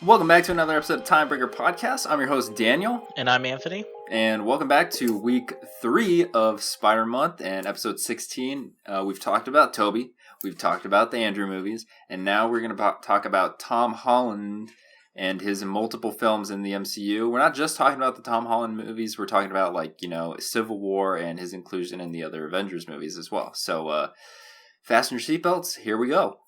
Welcome back to another episode of Timebreaker Podcast. I'm your host, Daniel. And I'm Anthony. And welcome back to week 3 of Spider Month and episode 16. We've talked about Toby. We've talked about the Andrew movies. And now we're going to talk about Tom Holland and his multiple films in the MCU. We're not just talking about the Tom Holland movies. We're talking about, Civil War and his inclusion in the other Avengers movies as well. So, fasten your seatbelts. Here we go.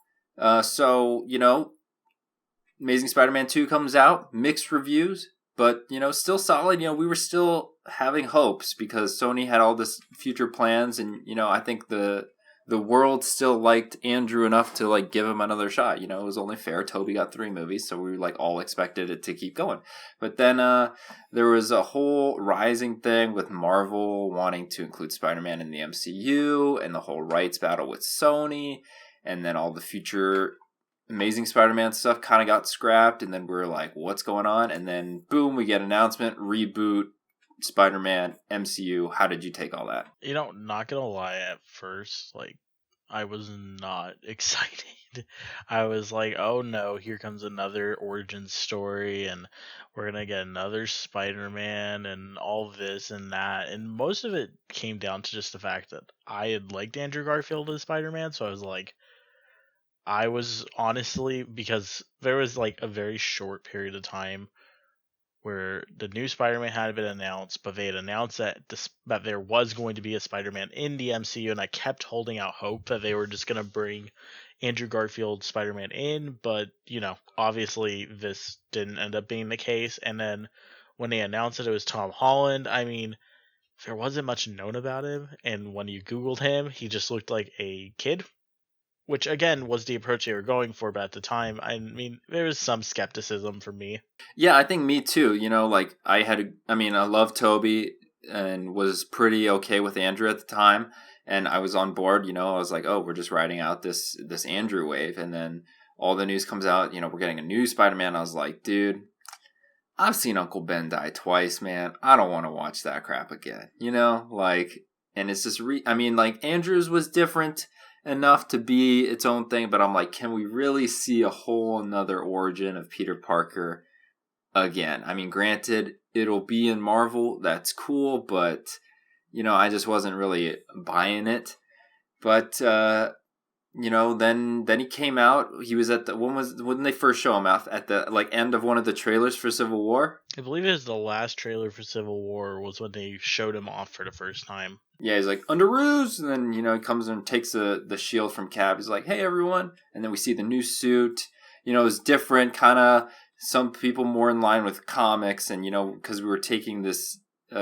Amazing Spider-Man 2 comes out, mixed reviews, but, still solid. We were still having hopes because Sony had all this future plans, and, I think the world still liked Andrew enough to, give him another shot. It was only fair. Toby got 3 movies, so we, all expected it to keep going. But then there was a whole rising thing with Marvel wanting to include Spider-Man in the MCU, and the whole rights battle with Sony, and then all the future Amazing Spider-Man stuff kind of got scrapped, and then we were like, what's going on? And then, boom, we get announcement, reboot, Spider-Man, MCU. How did you take all that? Not gonna lie, at first, I was not excited. I was like, oh no, here comes another origin story, and we're gonna get another Spider-Man, and all this and that. And most of it came down to just the fact that I had liked Andrew Garfield as Spider-Man, so I was honestly, because there was a very short period of time where the new Spider-Man had been announced, but they had announced that that there was going to be a Spider-Man in the MCU, and I kept holding out hope that they were just going to bring Andrew Garfield Spider-Man in, but, obviously this didn't end up being the case, and then when they announced it was Tom Holland, there wasn't much known about him, and when you Googled him, he just looked like a kid, which again was the approach they were going for, but at the time, there was some skepticism for me. Yeah, I think me too. I love Toby and was pretty okay with Andrew at the time, and I was on board. I was like, oh, we're just riding out this Andrew wave, and then all the news comes out. We're getting a new Spider-Man. I was like, dude, I've seen Uncle Ben die twice, man. I don't want to watch that crap again. And it's just Andrew's was different enough to be its own thing, but I'm like, can we really see a whole another origin of Peter Parker again? Granted, it'll be in Marvel, that's cool, but I just wasn't really buying it. But then he came out. He was at when they first show him out at the end of one of the trailers for Civil War. I believe it was the last trailer for Civil War was when they showed him off for the first time. Yeah, he's like, under ruse, and then, he comes and takes the shield from Cap. He's like, hey, everyone. And then we see the new suit. It's different, kind of some people more in line with comics, and, because we were taking this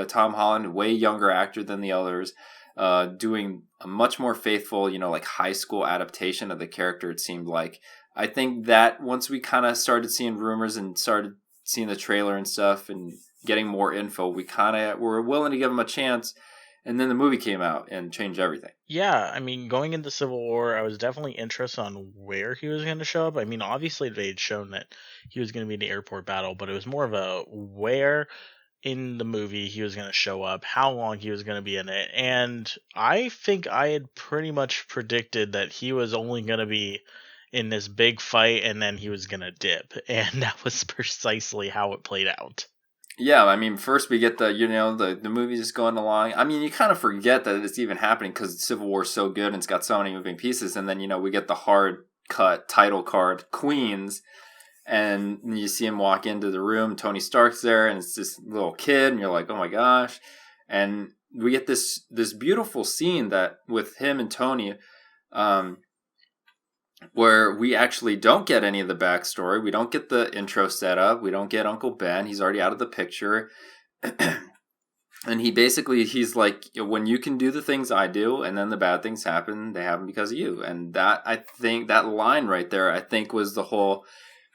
Tom Holland, way younger actor than the others, doing a much more faithful, high school adaptation of the character, it seemed like. I think that once we kind of started seeing rumors and started seeing the trailer and stuff and getting more info, we kind of were willing to give him a chance. And then the movie came out and changed everything. Yeah, going into Civil War, I was definitely interested on where he was going to show up. Obviously they had shown that he was going to be in the airport battle, but it was more of a where in the movie he was going to show up, how long he was going to be in it. And I think I had pretty much predicted that he was only going to be in this big fight and then he was going to dip. And that was precisely how it played out. Yeah, first we get the movie just going along. You kind of forget that it's even happening because Civil War is so good and it's got so many moving pieces. And then, we get the hard cut title card, Queens, and you see him walk into the room. Tony Stark's there, and it's this little kid, and you're like, oh my gosh. And we get this beautiful scene that with him and Tony, where we actually don't get any of the backstory. We don't get the intro set up. We don't get Uncle Ben. He's already out of the picture. And he's like, when you can do the things I do and then the bad things happen, they happen because of you. And that, I think, that line right there, I think was the whole,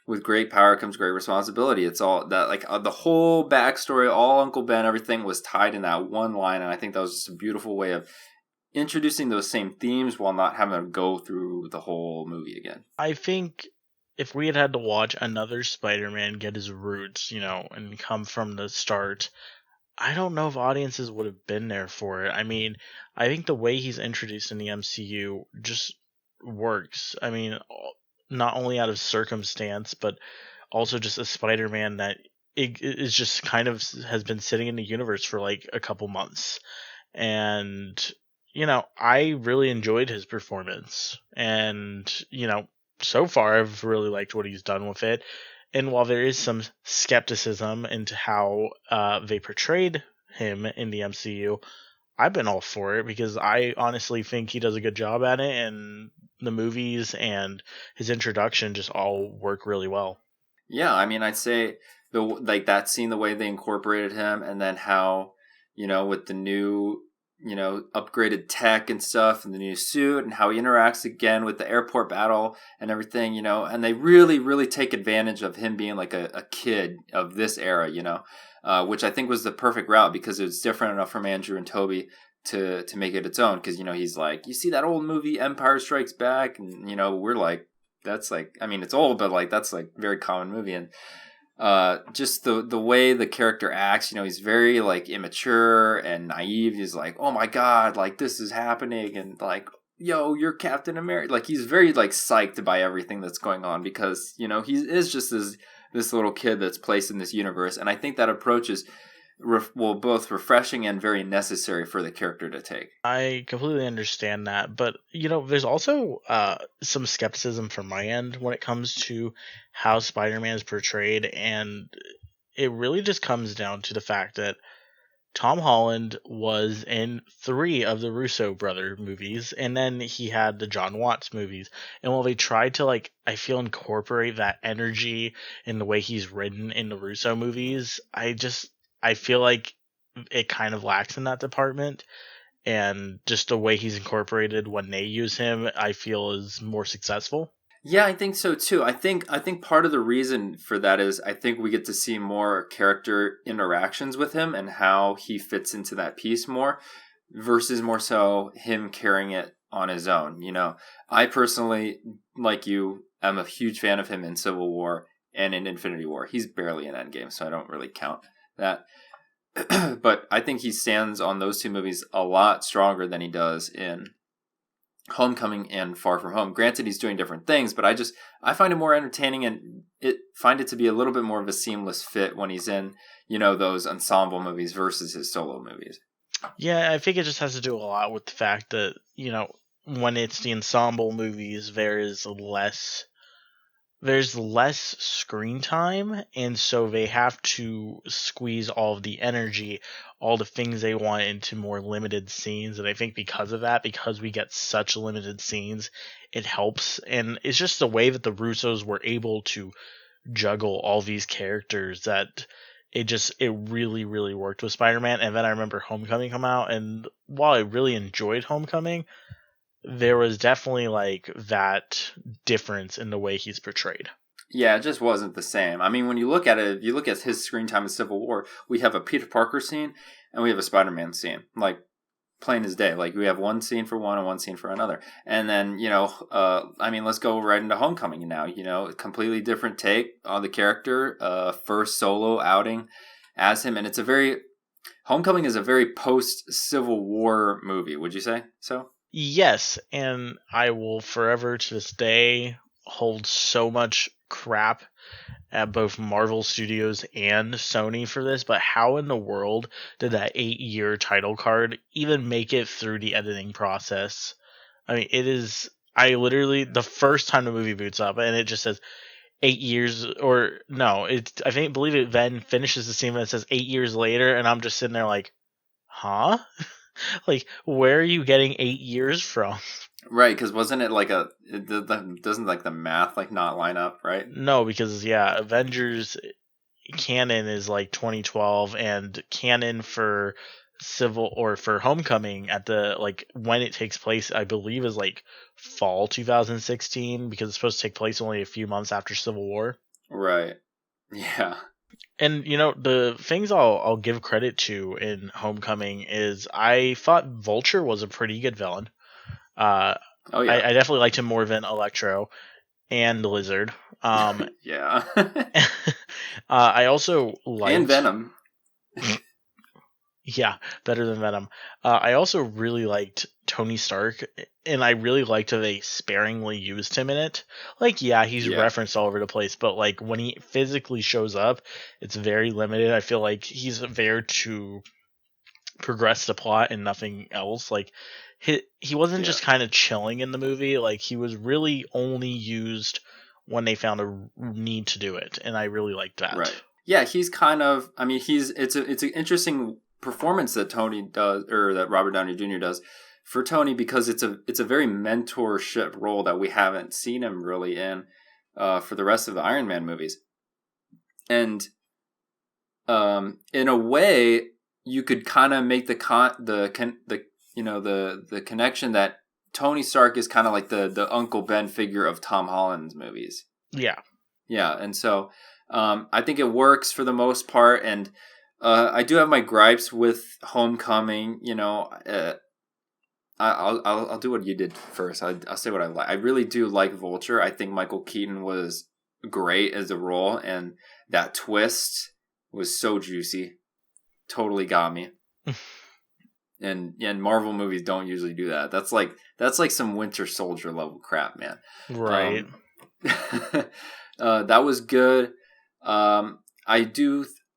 with great power comes great responsibility. It's all that, the whole backstory, all Uncle Ben, everything was tied in that one line. And I think that was just a beautiful way of introducing those same themes while not having to go through the whole movie again. I think if we had to watch another Spider-Man get his roots, and come from the start, I don't know if audiences would have been there for it. I think the way he's introduced in the MCU just works. Not only out of circumstance, but also just a Spider-Man that it is just kind of has been sitting in the universe for like a couple months. And, I really enjoyed his performance. And, so far I've really liked what he's done with it. And while there is some skepticism into how they portrayed him in the MCU, I've been all for it because I honestly think he does a good job at it, and the movies and his introduction just all work really well. Yeah, I mean, I'd say that scene, the way they incorporated him, and then how, with the new, upgraded tech and stuff, and the new suit, and how he interacts again with the airport battle and everything, and they really, really take advantage of him being like a kid of this era, which I think was the perfect route because it was different enough from Andrew and Toby to make it its own. Because, he's like, you see that old movie Empire Strikes Back, and, we're like, that's like, I mean, it's old, but like that's like very common movie. And just the way the character acts, he's very like immature and naive. He's like, oh my god, like this is happening, and like, yo, you're Captain America. Like he's very like psyched by everything that's going on because he is just this little kid that's placed in this universe. And I think that approach is both refreshing and very necessary for the character to take. I completely understand that, but there's also some skepticism from my end when it comes to how Spider-Man is portrayed, and it really just comes down to the fact that Tom Holland was in 3 of the Russo brother movies, and then he had the John Watts movies. And while they tried to I feel incorporate that energy in the way he's written in the Russo movies, I feel like it kind of lacks in that department, and just the way he's incorporated when they use him, I feel is more successful. Yeah, I think so too. I think part of the reason for that is I think we get to see more character interactions with him and how he fits into that piece more versus more so him carrying it on his own. I personally, like you, am a huge fan of him in Civil War and in Infinity War. He's barely in Endgame, so I don't really count that. But I think he stands on those 2 movies a lot stronger than he does in Homecoming and Far From Home. Granted, he's doing different things, but I find it more entertaining and find it to be a little bit more of a seamless fit when he's in, those ensemble movies versus his solo movies. Yeah, I think it just has to do a lot with the fact that, when it's the ensemble movies, there's less screen time, and so they have to squeeze all of the energy, all the things they want into more limited scenes. And I think because of that, because we get such limited scenes, it helps. And it's just the way that the Russos were able to juggle all these characters that it really, really worked with Spider-Man. And then I remember Homecoming come out, and while I really enjoyed Homecoming, there was definitely that difference in the way he's portrayed. Yeah, it just wasn't the same. I mean, when you look at it, if you look at his screen time in Civil War, we have a Peter Parker scene and we have a Spider-Man scene, like plain as day. Like we have one scene for one and one scene for another. And then, let's go right into Homecoming now, completely different take on the character, first solo outing as him. And Homecoming is a very post-Civil War movie, would you say so? Yes, and I will forever to this day hold so much crap at both Marvel Studios and Sony for this, but how in the world did that 8-year title card even make it through the editing process? I mean, I literally, the first time the movie boots up and it just says 8 years, or no, believe it then finishes the scene and it says 8 years later, and I'm just sitting there like, huh? Like, where are you getting 8 years from? Right, because wasn't it doesn't like the math not line up, right? No, because Avengers canon is 2012, and canon for for Homecoming at the when it takes place, I believe is fall 2016, because it's supposed to take place only a few months after Civil War. Right. Yeah. And the things I'll give credit to in Homecoming is I thought Vulture was a pretty good villain. Oh yeah, I definitely liked him more than Electro and the Lizard. Yeah. I also liked and Venom. Yeah, better than Venom. I also really liked Tony Stark, and I really liked how they sparingly used him in it. Like, yeah, he's Yeah. referenced all over the place, but like when he physically shows up, it's very limited. I feel like he's there to progress the plot and nothing else. Like he wasn't Yeah. just kind of chilling in the movie. Like he was really only used when they found a need to do it, and I really liked that. Right. Yeah, he's kind of. I mean, it's an interesting performance that Tony does, or that Robert Downey Jr. does for Tony, because it's a very mentorship role that we haven't seen him really in for the rest of the Iron Man movies, and in a way, you could kind of make the connection that Tony Stark is kind of like the Uncle Ben figure of Tom Holland's movies. Yeah. Yeah, and so I think it works for the most part, and I do have my gripes with Homecoming. I'll do what you did first. I'll say what I like. I really do like Vulture. I think Michael Keaton was great as the role, and that twist was so juicy. Totally got me. and Marvel movies don't usually do that. That's like some Winter Soldier level crap, man. Right. That was good. I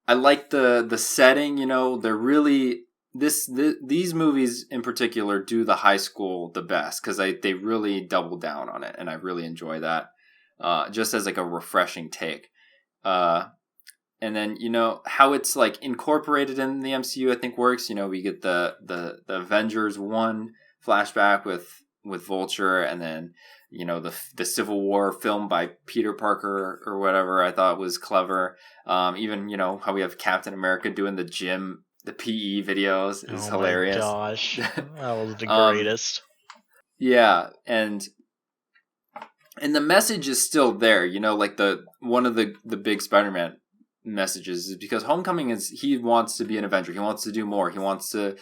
like the setting. They're really these movies in particular do the high school the best, because they really double down on it, and I really enjoy that. Just as like a refreshing take. And then how it's like incorporated in the MCU, I think works. We get the Avengers 1 flashback with Vulture, and then the Civil War film by Peter Parker or whatever, I thought was clever. Even how we have Captain America doing the PE videos is hilarious. Oh my gosh, that was the greatest. Yeah, and the message is still there. Like one of the big Spider-Man messages is because Homecoming is he wants to be an Avenger. He wants to do more. He wants to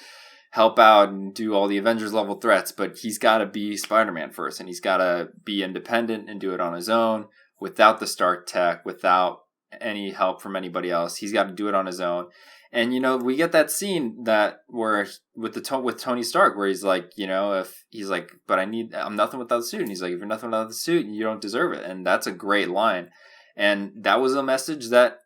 help out and do all the Avengers level threats, but he's got to be Spider-Man first, and he's got to be independent and do it on his own without the Stark tech, without any help from anybody else. He's got to do it on his own. And we get that scene where with Tony Stark, where he's like, if he's like, but I'm nothing without the suit, and he's like, if you're nothing without the suit, you don't deserve it. And that's a great line, and that was a message that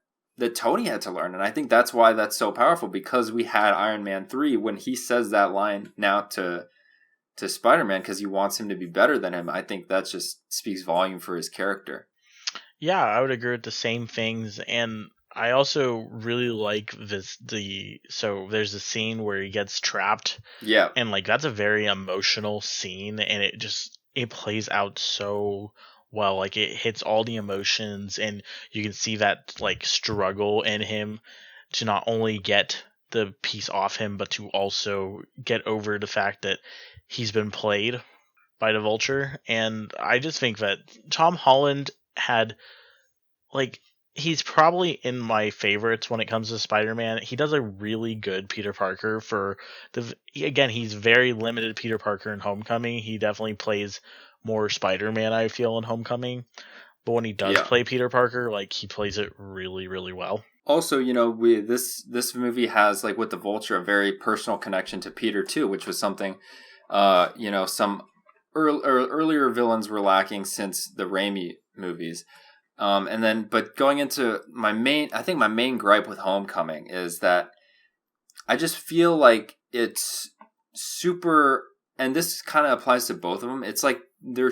Tony had to learn. And I think that's why that's so powerful, because we had Iron Man 3 when he says that line now to Spider-Man, because he wants him to be better than him. I think that just speaks volume for his character. Yeah, I would agree with the same things. And I also really like so there's a scene where he gets trapped. Yeah. And like that's a very emotional scene, and it plays out so well. Like it hits all the emotions, and you can see that like struggle in him to not only get the piece off him, but to also get over the fact that he's been played by the Vulture. And I just think that Tom Holland he's probably in my favorites when it comes to Spider-Man. He does a really good Peter Parker he's very limited Peter Parker in Homecoming. He definitely plays more Spider-Man, I feel, in Homecoming. But when he does play Peter Parker, like he plays it really, really well. Also, this movie has, like with the Vulture, a very personal connection to Peter too, which was something some earlier villains were lacking since the Raimi movies. But going into my main gripe with Homecoming is that I just feel like it's super, and this kind of applies to both of them. It's like they're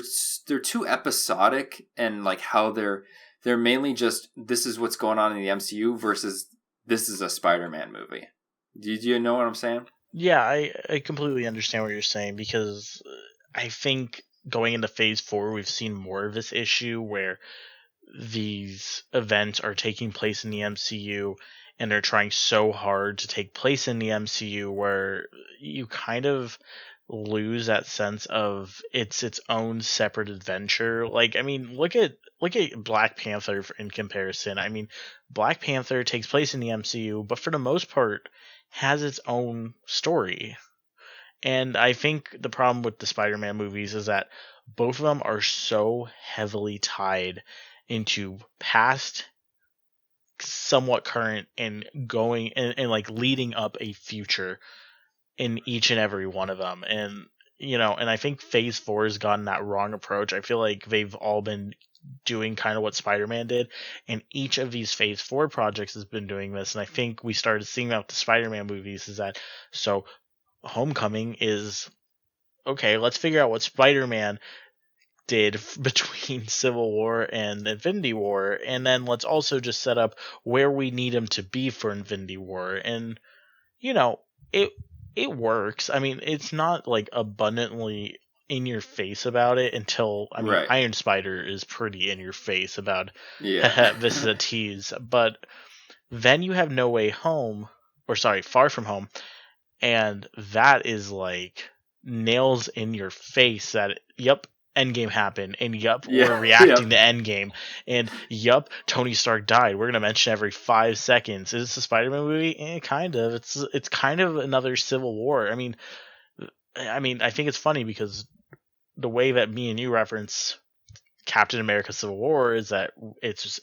too episodic, and like how they're mainly just, this is what's going on in the MCU versus this is a Spider-Man movie. Do you know what I'm saying? Yeah, I completely understand what you're saying, because I think going into Phase 4, we've seen more of this issue where these events are taking place in the MCU, and they're trying so hard to take place in the MCU where you kind of lose that sense of it's its own separate adventure. Like, I mean, look at Black Panther in comparison. I mean, Black Panther takes place in the MCU, but for the most part has its own story. And I think the problem with the Spider-Man movies is that both of them are so heavily tied into past, somewhat current, and going and like leading up a future in each and every one of them. And and I think Phase 4 has gotten that wrong approach. I feel like they've all been doing kind of what Spider-Man did, and each of these Phase 4 projects has been doing this, and I think we started seeing that with the Spider-Man movies, is that, so Homecoming is, okay, let's figure out what Spider-Man did between Civil War and Infinity War, and then let's also just set up where we need him to be for Infinity War, and it it works. I mean, it's not like abundantly in your face about it until, I mean, Right. Iron Spider is pretty in your face about Yeah. this is a tease, but then you have No Way Home, or sorry, Far From Home, and that is like nails in your face that, yep, Endgame happened, and yup, Yeah. we're reacting to Endgame, and yup, Tony Stark died. We're gonna mention every 5 seconds. Is this a Spider-Man movie? Kind of. It's kind of another Civil War. I mean, I think it's funny because the way that me and you reference Captain America Civil War is that it's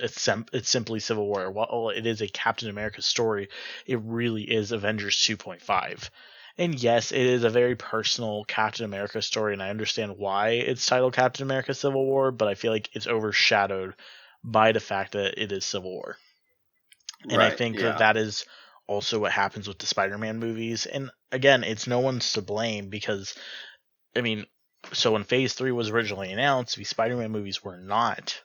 simply Civil War. While it is a Captain America story, it really is Avengers 2.5. And yes, it is a very personal Captain America story, and I understand why it's titled Captain America Civil War, but I feel like it's overshadowed by the fact that it is Civil War. And I Right. think Yeah. that is also what happens with the Spider-Man movies. And again, it's no one's to blame because, I mean, so when Phase 3 was originally announced, the Spider-Man movies were not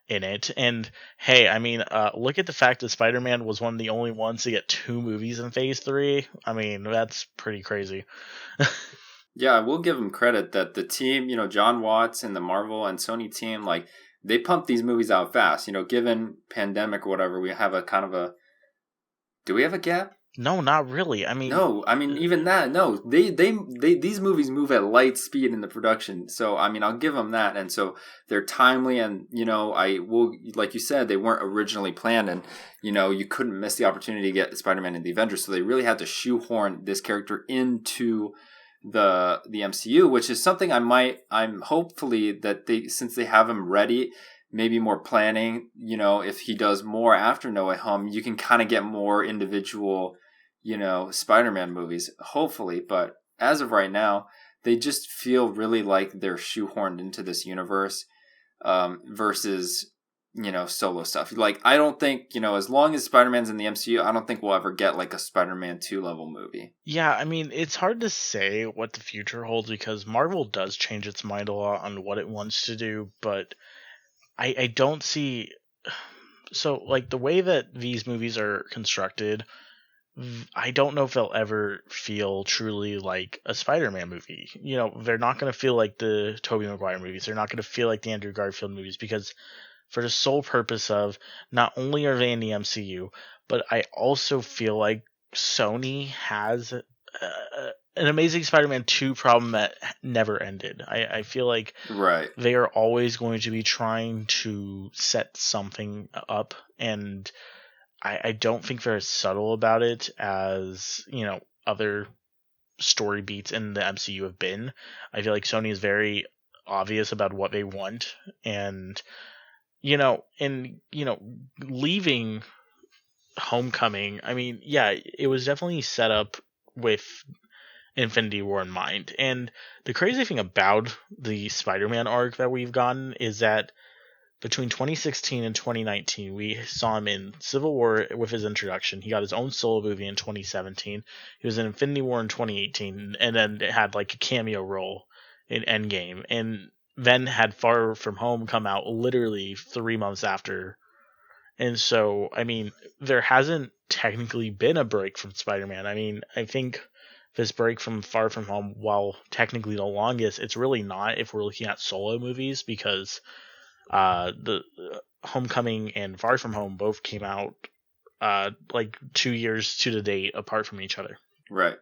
in it. And hey, I mean, look at the fact that Spider-Man was one of the only ones to get 2 movies in Phase 3. I mean, that's pretty crazy. Yeah, I will give them credit that the team, John Watts and the Marvel and Sony team, like, they pump these movies out fast. Given pandemic or whatever, we have a kind of a. Do we have a gap? No, not really. I mean, No, I mean even that. No, they these movies move at light speed in the production. So I mean, I'll give them that. And so they're timely, and I will, like you said, they weren't originally planned, and you couldn't miss the opportunity to get Spider-Man and the Avengers. So they really had to shoehorn this character into the MCU, which is something I'm hopefully that since they have him ready, maybe more planning, if he does more after No Way Home, you can kind of get more individual, Spider-Man movies, hopefully. But as of right now, they just feel really like they're shoehorned into this universe, versus, solo stuff. Like, I don't think, as long as Spider-Man's in the MCU, I don't think we'll ever get like a Spider-Man 2 level movie. yeah, I mean, it's hard to say what the future holds because Marvel does change its mind a lot on what it wants to do, but I don't see. So, like, the way that these movies are constructed, I don't know if they'll ever feel truly like a Spider-Man movie. They're not going to feel like the Tobey Maguire movies. They're not going to feel like the Andrew Garfield movies because, for the sole purpose of, not only are they in the MCU, but I also feel like Sony has an Amazing Spider-Man 2 problem that never ended. I feel like Right. they are always going to be trying to set something up, and I don't think they're as subtle about it as, other story beats in the MCU have been. I feel like Sony is very obvious about what they want, and leaving Homecoming, I mean, yeah, it was definitely set up with Infinity War in mind. And the crazy thing about the Spider-Man arc that we've gotten is that between 2016 and 2019, we saw him in Civil War with his introduction. He got his own solo movie in 2017. He was in Infinity War in 2018, and then had like a cameo role in Endgame, and then had Far From Home come out literally 3 months after. And so, I mean, there hasn't technically been a break from Spider-Man. I mean, I think this break from Far From Home, while technically the longest, it's really not if we're looking at solo movies, because the Homecoming and Far From Home both came out like 2 years to the date apart from each other. Right.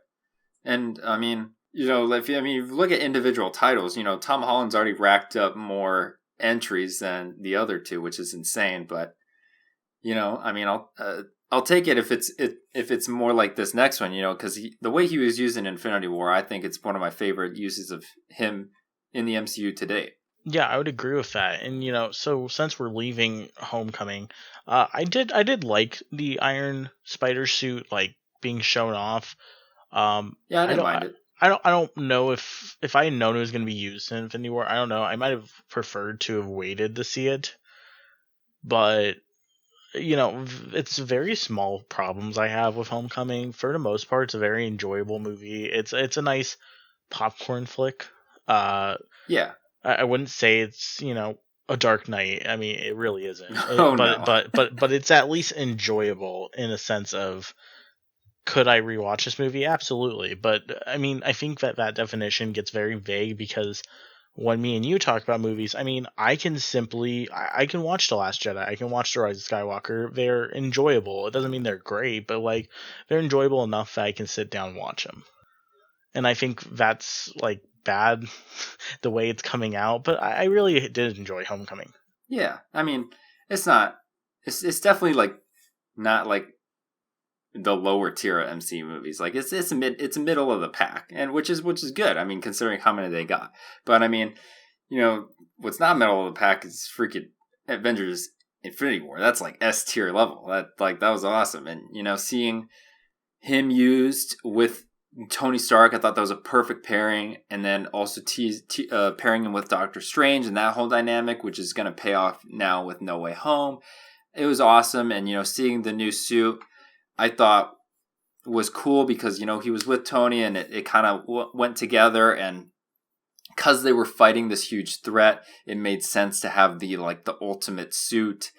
And I mean, if you look at individual titles, Tom Holland's already racked up more entries than the other two, which is insane. But I mean, I'll take it if it's more like this next one, because the way he was used in Infinity War, I think it's one of my favorite uses of him in the MCU to date. Yeah, I would agree with that. And so since we're leaving Homecoming, I did like the Iron Spider suit like being shown off. Yeah, I didn't mind it. I don't know if I had known it was going to be used in Infinity War. I don't know. I might have preferred to have waited to see it, but it's very small problems I have with Homecoming. For the most part, it's a very enjoyable movie. It's a nice popcorn flick. Yeah. I wouldn't say it's a Dark Knight. I mean, it really isn't. Oh But no. but it's at least enjoyable in a sense of, could I rewatch this movie? Absolutely. But I mean, I think that definition gets very vague, because when me and you talk about movies, I mean, I can watch The Last Jedi, I can watch The Rise of Skywalker. They're enjoyable. It doesn't mean they're great, but like, they're enjoyable enough that I can sit down and watch them. And I think that's like bad the way it's coming out, but I really did enjoy Homecoming. Yeah. I mean, it's not. It's definitely like not like the lower tier of MCU movies. Like it's a middle of the pack, and which is good. I mean, considering how many they got. But I mean, what's not middle of the pack is freaking Avengers Infinity War. That's like S tier level. That was awesome. And seeing him used with Tony Stark, I thought that was a perfect pairing. And then also pairing him with Doctor Strange and that whole dynamic, which is going to pay off now with No Way Home. It was awesome. And seeing the new suit, I thought was cool, because he was with Tony, and it kind of went together, and because they were fighting this huge threat, it made sense to have the ultimate suit,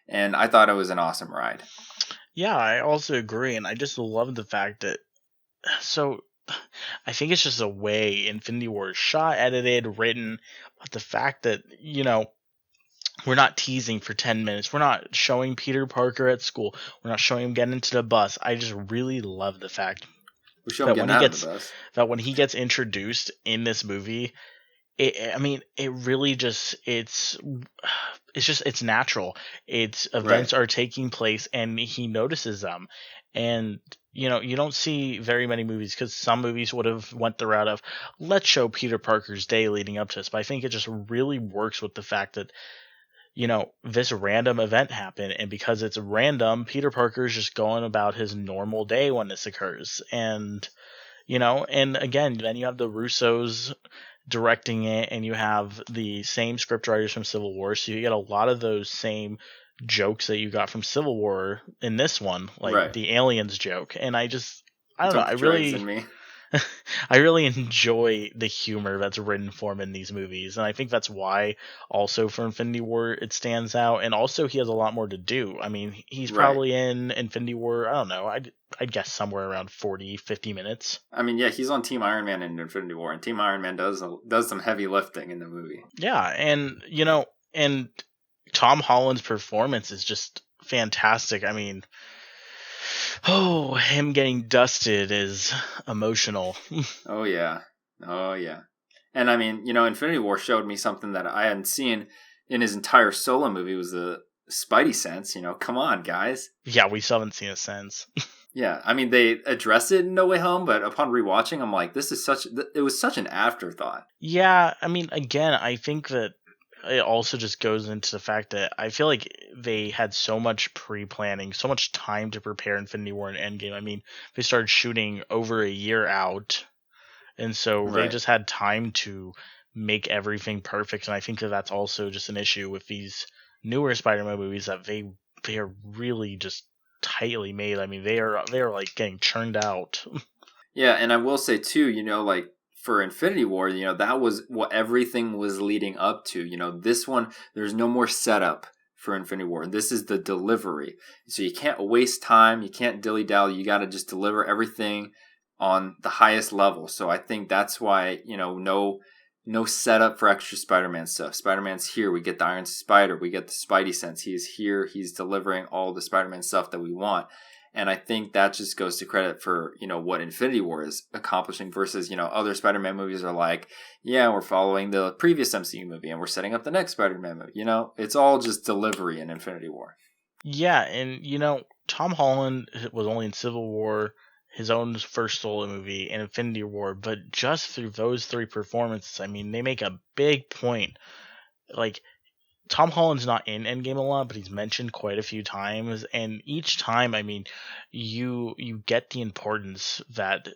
and I thought it was an awesome ride. Yeah, I also agree, and I just love the fact that, so I think it's just the way Infinity War is shot, edited, written, but the fact that we're not teasing for 10 minutes. We're not showing Peter Parker at school. We're not showing him getting into the bus. I just really love the fact that when he gets introduced in this movie, it really just, it's natural. It's events are taking place, and he notices them. And you don't see very many movies, because some movies would have went the route of, let's show Peter Parker's day leading up to this. But I think it just really works with the fact that this random event happened, and because it's random, Peter Parker is just going about his normal day when this occurs. And, and again, then you have the Russos directing it, and you have the same scriptwriters from Civil War, so you get a lot of those same jokes that you got from Civil War in this one, like the aliens joke. And I don't know, I really enjoy the humor that's written for him in these movies, and I think that's why also for Infinity War it stands out. And also he has a lot more to do. I mean, he's probably in Infinity War, I don't know, I'd guess somewhere around 40-50 minutes. I mean, yeah, he's on Team Iron Man in Infinity War, and Team Iron Man does some heavy lifting in the movie. Yeah, and and Tom Holland's performance is just fantastic. I mean, him getting dusted is emotional. Oh yeah. And I mean, Infinity War showed me something that I hadn't seen in his entire solo movie, was the Spidey sense. Come on, guys. Yeah, we still haven't seen a sense. Yeah, I mean, they addressed it in No Way Home, but upon rewatching, I'm like, it was such an afterthought. Yeah, I mean, again, I think that it also just goes into the fact that I feel like they had so much pre-planning, so much time to prepare Infinity War and Endgame. I mean, they started shooting over a year out, and so they just had time to make everything perfect. And I think that that's also just an issue with these newer Spider-Man movies, that they are really just tightly made. I mean, they are like getting churned out. Yeah, and I will say too, like, for Infinity War, that was what everything was leading up to. This one, there's no more setup for Infinity War. This is the delivery. So you can't waste time. You can't dilly-dally. You got to just deliver everything on the highest level. So I think that's why, no setup for extra Spider-Man stuff. Spider-Man's here. We get the Iron Spider. We get the Spidey sense. He's here. He's delivering all the Spider-Man stuff that we want. And I think that just goes to credit for, what Infinity War is accomplishing versus, other Spider-Man movies are like, yeah, we're following the previous MCU movie and we're setting up the next Spider-Man movie. It's all just delivery in Infinity War. Yeah, and, Tom Holland was only in Civil War, his own first solo movie, and Infinity War, but just through those three performances, I mean, they make a big point. Like, Tom Holland's not in Endgame a lot, but he's mentioned quite a few times, and each time, I mean, you get the importance that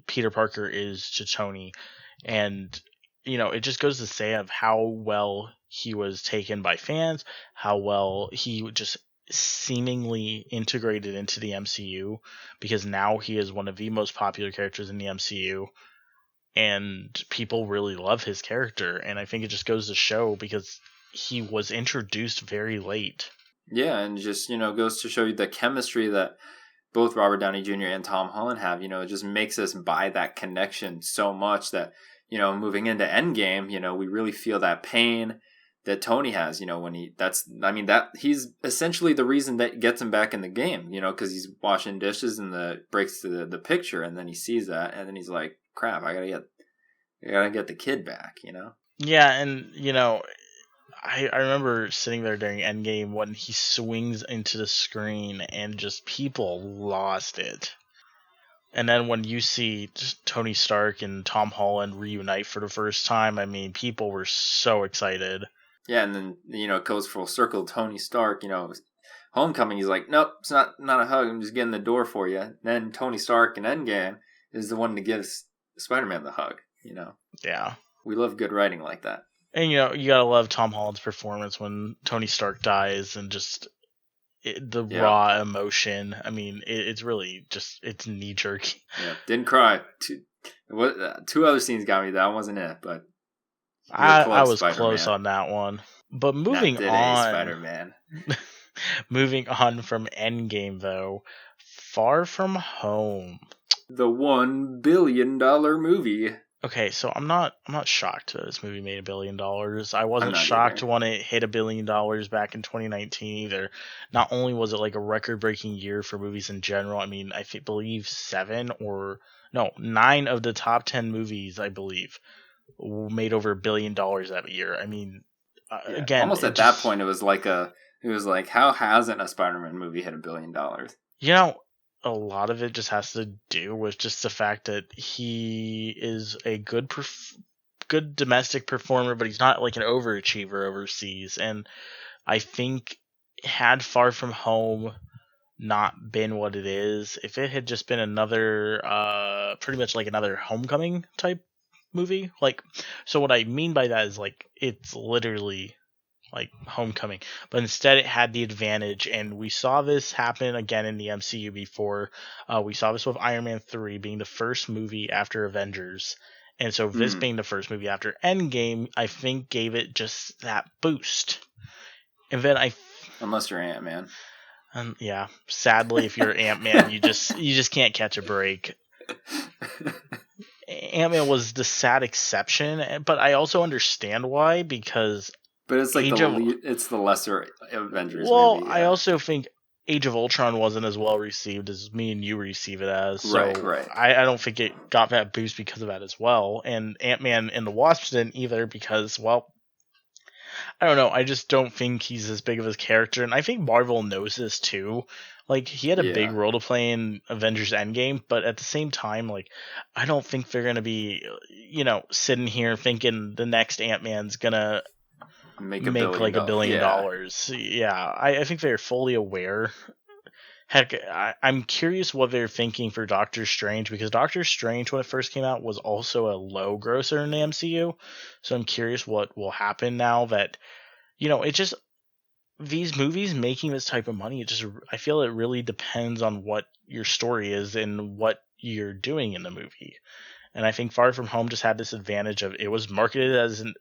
Peter Parker is to Tony. And, it just goes to say of how well he was taken by fans, how well he just seemingly integrated into the MCU, because now he is one of the most popular characters in the MCU, and people really love his character. And I think it just goes to show because he was introduced very late. Yeah, and just, goes to show you the chemistry that both Robert Downey Jr. and Tom Holland have. It just makes us buy that connection so much that, moving into Endgame, we really feel that pain that Tony has, when he's essentially the reason that gets him back in the game, because he's washing dishes and breaks the picture, and then he sees that, and then he's like, crap, I gotta get the kid back, Yeah, and, I remember sitting there during Endgame when he swings into the screen and just people lost it. And then when you see Tony Stark and Tom Holland reunite for the first time, people were so excited. Yeah, and then, it goes full circle. Tony Stark, Homecoming, he's like, nope, it's not a hug, I'm just getting the door for you. And then Tony Stark in Endgame is the one to give Spider-Man the hug, Yeah. We love good writing like that. And, you gotta love Tom Holland's performance when Tony Stark dies and just raw emotion. It's really just, it's knee-jerky. Yeah, didn't cry. Two other scenes got me. That wasn't it, but I was close on that one. But moving on, Spider-Man. Moving on from Endgame, though, Far From Home, the $1 billion movie. Okay, so I'm not shocked that this movie made $1 billion. I wasn't shocked when it hit $1 billion back in 2019 either. Not only was it like a record-breaking year for movies in general. I believe 9 of the top 10 movies, I believe, made over $1 billion that year. Again, almost at that point, it was like how hasn't a Spider-Man movie hit $1 billion? A lot of it just has to do with just the fact that he is a good domestic performer, but he's not like an overachiever overseas. And I think had Far From Home not been what it is, if it had just been another, pretty much like another Homecoming type movie, so what I mean by that is it's literally like Homecoming, but instead it had the advantage, and we saw this happen again in the MCU before. We saw this with Iron Man 3 being the first movie after Avengers, and so this being the first movie after Endgame, I think gave it just that boost. And then unless you're Ant-Man. Yeah, sadly, if you're Ant-Man, you just can't catch a break. Ant-Man was the sad exception, but I also understand why, because but it's like it's the lesser Avengers movie. Well, I also think Age of Ultron wasn't as well received as me and you receive it as. So right. I don't think it got that boost because of that as well. And Ant-Man and the Wasp didn't either because, well, I don't know. I just don't think he's as big of a character. And I think Marvel knows this too. He had a big role to play in Avengers Endgame, but at the same time, I don't think they're going to be, sitting here thinking the next Ant-Man's going to make like $1 billion. Yeah, I think they're fully aware. Heck, I'm curious what they're thinking for Doctor Strange, because Doctor Strange, when it first came out, was also a low grosser in the MCU. So I'm curious what will happen now that, it just, these movies making this type of money, I feel it really depends on what your story is and what you're doing in the movie. And I think Far From Home just had this advantage of it was marketed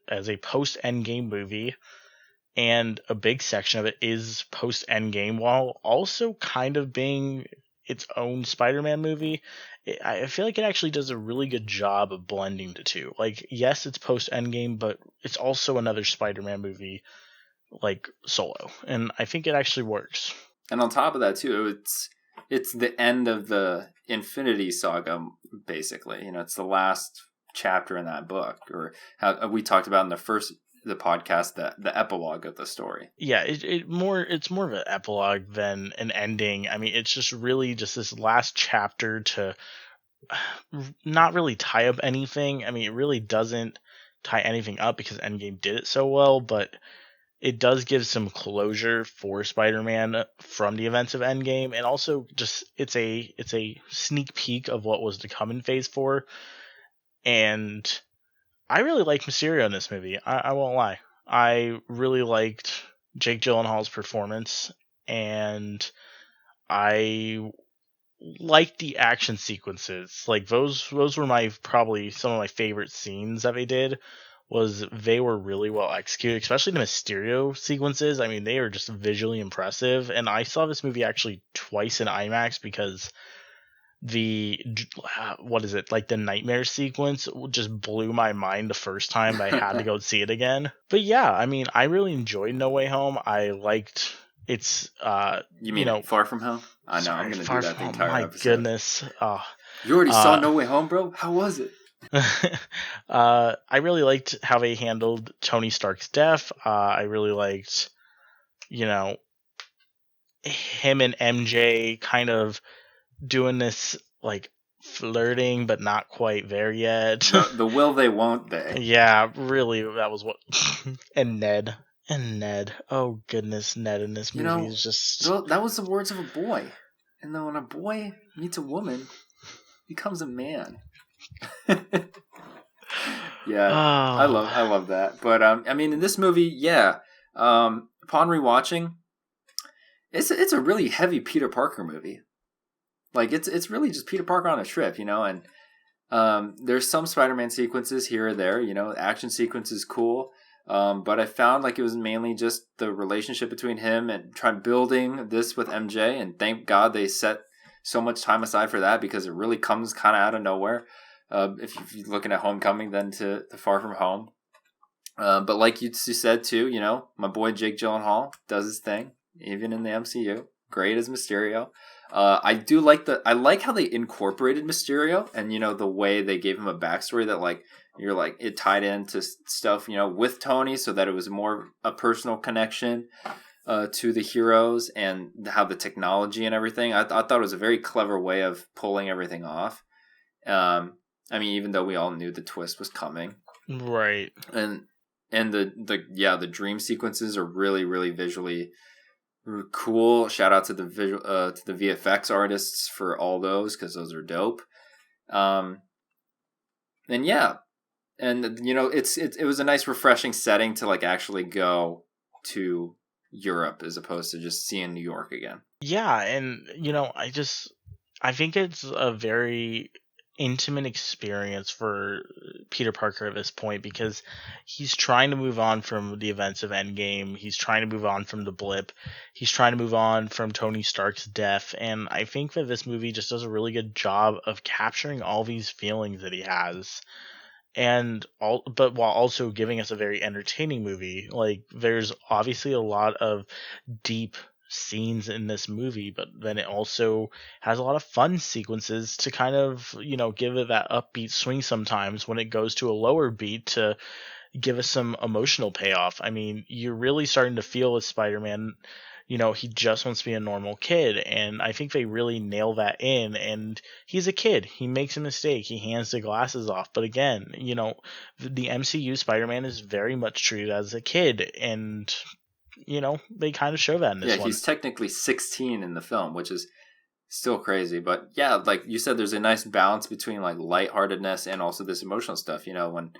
as a post-Endgame movie, and a big section of it is post-Endgame, while also kind of being its own Spider-Man movie. I feel like it actually does a really good job of blending the two. Yes, it's post-Endgame, but it's also another Spider-Man movie, solo. And I think it actually works. And on top of that, too, it's the end of the Infinity Saga, basically. It's the last chapter in that book, or how we talked about in the podcast, the epilogue of the story. Yeah, it's more of an epilogue than an ending. It's just really just this last chapter to not really tie up anything. It really doesn't tie anything up because Endgame did it so well, but it does give some closure for Spider-Man from the events of Endgame, and also just it's a sneak peek of what was to come in Phase 4. And I really like Mysterio in this movie. I won't lie. I really liked Jake Gyllenhaal's performance, and I liked the action sequences. Like those were my probably some of my favorite scenes that they did. Was they were really well executed, especially the Mysterio sequences. I mean, they are just visually impressive. And I saw this movie actually twice in IMAX because the what is it, like the nightmare sequence just blew my mind the first time, but I had to go see it again. But yeah, I mean, I really enjoyed No Way Home. I liked its You mean Far From Home? I know, I'm gonna do that the entire my episode. Goodness. You already saw No Way Home, bro? How was it? I really liked how they handled Tony Stark's death. I really liked, him and MJ kind of doing this like flirting, but not quite there yet. The will they, won't they? Yeah, really, that was what. And Ned. Oh goodness, Ned in this movie is just. That was the words of a boy. And then when a boy meets a woman, he becomes a man. Yeah, I love that. But I mean, in this movie, yeah. Upon rewatching, it's a really heavy Peter Parker movie. Like it's really just Peter Parker on a trip, and there's some Spider-Man sequences here or there, action sequences cool. But I found like it was mainly just the relationship between him and trying building this with MJ, and thank God they set so much time aside for that because it really comes kind of out of nowhere. If you're looking at Homecoming, then to Far From Home. But like you said too, my boy Jake Gyllenhaal does his thing, even in the MCU. Great as Mysterio. I like how they incorporated Mysterio and, the way they gave him a backstory that like, you're like, it tied into stuff, with Tony so that it was more a personal connection to the heroes and how the technology and everything. I thought it was a very clever way of pulling everything off. I mean, even though we all knew the twist was coming. Right. And the dream sequences are really, really visually cool. Shout out to the VFX artists for all those because those are dope. And yeah, and it was a nice refreshing setting to like actually go to Europe as opposed to just seeing New York again. Yeah, and I think it's a very intimate experience for Peter Parker at this point because he's trying to move on from the events of Endgame. He's trying to move on from the blip. He's trying to move on from Tony Stark's death. And I think that this movie just does a really good job of capturing all these feelings that he has. But while also giving us a very entertaining movie. Like there's obviously a lot of deep scenes in this movie, but then it also has a lot of fun sequences to kind of, give it that upbeat swing sometimes when it goes to a lower beat to give us some emotional payoff. I mean, you're really starting to feel with Spider-Man, he just wants to be a normal kid, and I think they really nail that in. And he's a kid. He makes a mistake. He hands the glasses off. But again, the MCU Spider-Man is very much treated as a kid, and they kind of show that in this one. Yeah, he's technically 16 in the film, which is still crazy. But yeah, like you said, there's a nice balance between like lightheartedness and also this emotional stuff. When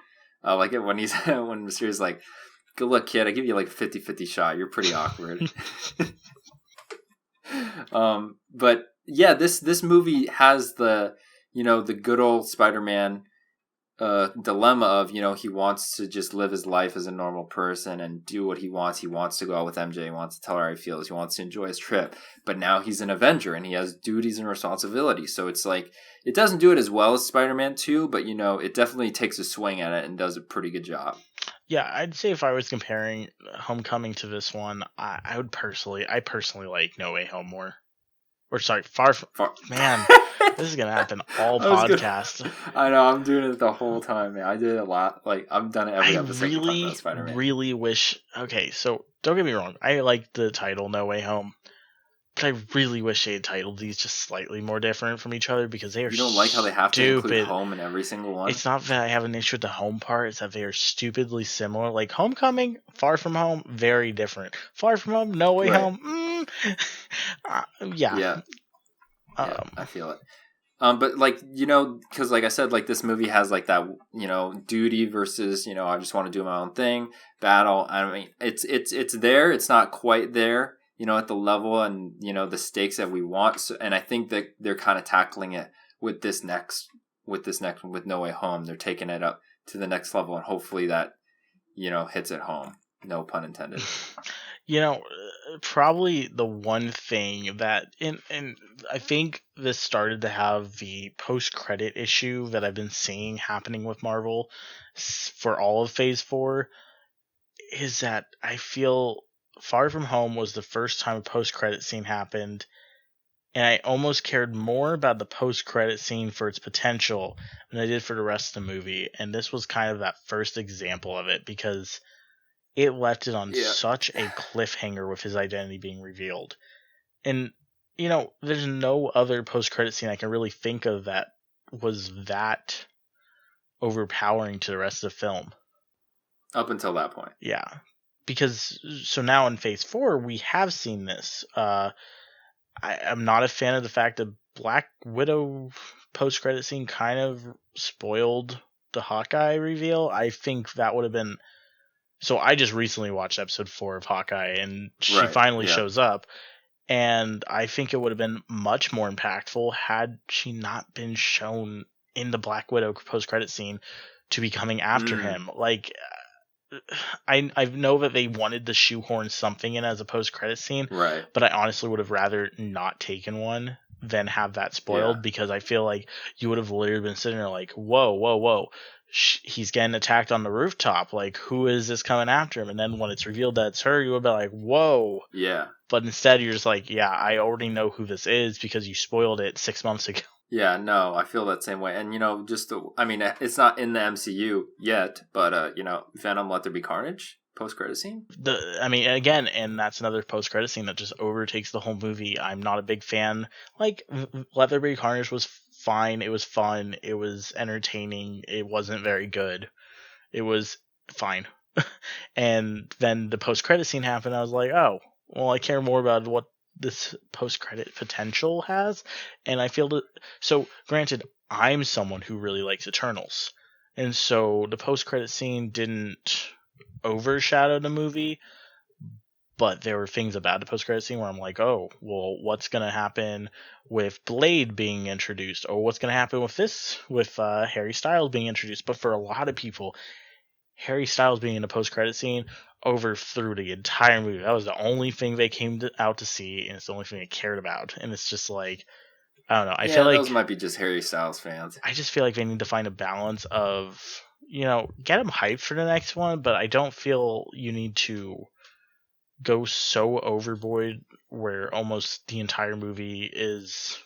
when Mysterio's like, "Good luck, kid. I give you like a 50-50 shot. You're pretty awkward." But yeah, this movie has the the good old Spider-Man dilemma of he wants to just live his life as a normal person and do what he wants. He wants to go out with MJ. He wants to tell her how he feels. He wants to enjoy his trip. But now he's an Avenger and he has duties and responsibilities. So it's like it doesn't do it as well as Spider-Man 2, but it definitely takes a swing at it and does a pretty good job. Yeah, I'd say if I was comparing Homecoming to this one, I personally like No Way Home more. Or sorry, Far. Man, this is gonna happen all podcast. I know, I'm doing it the whole time, man. I did it a lot. Like I've done it every episode. I really wish. Okay, so don't get me wrong. I like the title No Way Home, I really wish they had titled these just slightly more different from each other because they are. You don't like how they have to include stupid. home in every single one? It's not that I have an issue with the home part; it's that they are stupidly similar. Like Homecoming, Far From Home, very different. Far From Home, No Way Right. Home. Yeah. Yeah. I feel it. But like, you know, because like I said, like this movie has like that, you know, duty versus, you know, I just want to do my own thing battle. I mean, it's there. It's not quite there, you know, at the level and, you know, the stakes that we want. So, and I think that they're kind of tackling it with this next with No Way Home. They're taking it up to the next level, and hopefully that, you know, hits it home. No pun intended. You know, probably the one thing that, and I think this started to have the post-credit issue that I've been seeing happening with Marvel for all of Phase 4, is that I feel Far From Home was the first time a post-credit scene happened, and I almost cared more about the post-credit scene for its potential than I did for the rest of the movie, and this was kind of that first example of it, because it left it on such a cliffhanger with his identity being revealed. And, you know, there's no other post-credit scene I can really think of that was that overpowering to the rest of the film. Up until that point. Yeah. Because, so now in Phase 4, we have seen this. I'm not a fan of the fact that Black Widow post-credit scene kind of spoiled the Hawkeye reveal. I think that would have been... So I just recently watched episode 4 of Hawkeye, and she finally shows up, and I think it would have been much more impactful had she not been shown in the Black Widow post-credit scene to be coming after him. Like, I know that they wanted to shoehorn something in as a post-credit scene, but I honestly would have rather not taken one than have that spoiled, because I feel like you would have literally been sitting there like, whoa. He's getting attacked on the rooftop. Like, who is this coming after him? And then when it's revealed that it's her, you would be like, whoa. Yeah. But instead, you're just like, yeah, I already know who this is because you spoiled it 6 months ago. Yeah, no, I feel that same way. And, you know, I mean, it's not in the MCU yet, but, you know, Venom Let There Be Carnage post-credit scene. Again, and that's another post-credit scene that just overtakes the whole movie. I'm not a big fan. Like, Let There Be Carnage was fine. It was fun. It was entertaining. It wasn't very good. It was fine. And then the post-credit scene happened. I was like, oh, well, I care more about what this post-credit potential has. And I feel that... So, granted, I'm someone who really likes Eternals. And so the post-credit scene didn't overshadow the movie, but there were things about the post-credit scene where I'm like, oh, well, what's going to happen with Blade being introduced? Or what's going to happen with this, with Harry Styles being introduced? But for a lot of people, Harry Styles being in a post-credit scene overthrew the entire movie. That was the only thing they came out to see, and it's the only thing they cared about. And it's just like, I don't know. I feel like those might be just Harry Styles fans. I just feel like they need to find a balance of, you know, get them hyped for the next one, but I don't feel you need to go so overboard where almost the entire movie is